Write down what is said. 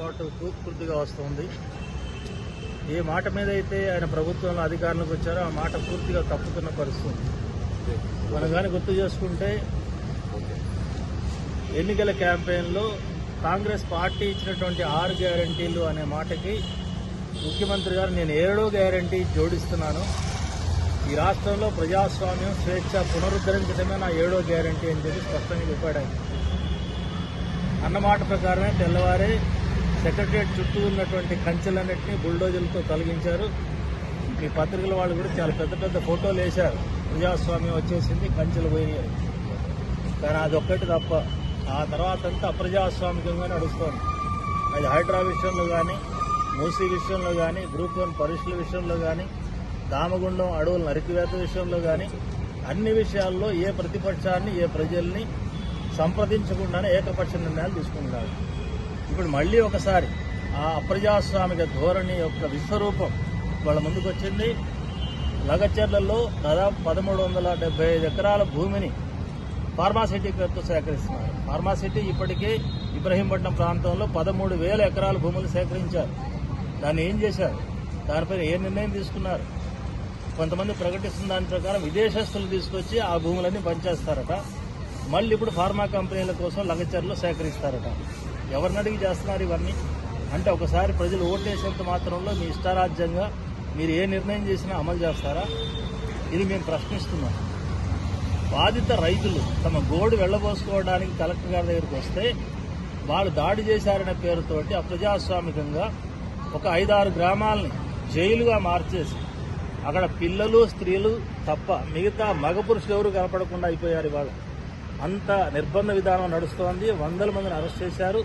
పాటు పూర్తిగా వస్తుంది. ఏ మాట మీద అయితే ఆయన ప్రభుత్వంలో అధికారంలోకి వచ్చారో ఆ మాట పూర్తిగా తప్పుతున్న పరిస్థితి. మనం కానీ గుర్తు చేసుకుంటే ఎన్నికల క్యాంపెయిన్లో కాంగ్రెస్ పార్టీ ఇచ్చినటువంటి 6 గ్యారంటీలు అనే మాటకి ముఖ్యమంత్రి గారు నేను 7వ గ్యారంటీ జోడిస్తున్నాను, ఈ రాష్ట్రంలో ప్రజాస్వామ్యం స్వేచ్ఛ పునరుద్ధరించడమే నా 7వ గ్యారంటీ అని చెప్పి స్పష్టంగా చెప్పాడు. ఆయన అన్నమాట ప్రకారమే తెల్లవారే సెక్రటరియట్ చుట్టూ ఉన్నటువంటి కంచెలన్నింటినీ బుల్డోజర్లతో తొలగించారు. మీ పత్రికల వాళ్ళు కూడా చాలా పెద్ద పెద్ద ఫోటోలు వేశారు, ప్రజాస్వామ్యం వచ్చేసింది, కంచెలు పోయినాయి. కానీ అదొక్కటి తప్ప ఆ తర్వాత అంతా అప్రజాస్వామికంగా నడుస్తోంది. అది హైడ్రా విషయంలో కానీ, మూసీ విషయంలో కానీ, గ్రూప్ 1 పరీక్షల విషయంలో కానీ, దామగుండం అడవుల నరికివేత విషయంలో కానీ, అన్ని విషయాల్లో ఏ ప్రతిపక్షాన్ని ఏ ప్రజల్ని సంప్రదించకుండానే ఏకపక్ష నిర్ణయాలు తీసుకుంటున్నారు. ఇప్పుడు మళ్లీ ఒకసారి ఆ అప్రజాస్వామిక ధోరణి యొక్క విశ్వరూపం వాళ్ళ ముందుకు వచ్చింది. లగచర్లలో దాదాపు 1375 ఎకరాల భూమిని ఫార్మాసిటీ పేరుతో సేకరిస్తున్నారు. ఫార్మాసిటీ ఇప్పటికే ఇబ్రహీంపట్నం ప్రాంతంలో 13,000 ఎకరాల భూములు సేకరించారు. దాన్ని ఏం చేశారు, దానిపైన ఏ నిర్ణయం తీసుకున్నారు? కొంతమంది ప్రకటిస్తున్న దాని ప్రకారం విదేశస్తులు తీసుకొచ్చి ఆ భూములన్నీ పనిచేస్తారట. మళ్ళీ ఇప్పుడు ఫార్మా కంపెనీల కోసం లగచర్లు సేకరిస్తారట. ఎవరిని అడిగి చేస్తున్నారు ఇవన్నీ? అంటే ఒకసారి ప్రజలు ఓటేసేంత మాత్రంలో మీ ఇష్టారాజ్యంగా మీరు ఏ నిర్ణయం చేసినా అమలు చేస్తారా? ఇది మేము ప్రశ్నిస్తున్నాం. బాధిత రైతులు తమ గోడు వెళ్లబోసుకోవడానికి కలెక్టర్ గారి దగ్గరికి వస్తే వాళ్ళు దాడి చేశారనే పేరుతోటి అప్రజాస్వామికంగా ఒక 5-6 గ్రామాలని జైలుగా మార్చేసి అక్కడ పిల్లలు స్త్రీలు తప్ప మిగతా మగ పురుషులు ఎవరు కనపడకుండా అయిపోయారు. ఇవాళ అంత నిర్బంధ విధానం నడుస్తోంది. వందల మందిని అరెస్ట్ చేశారు.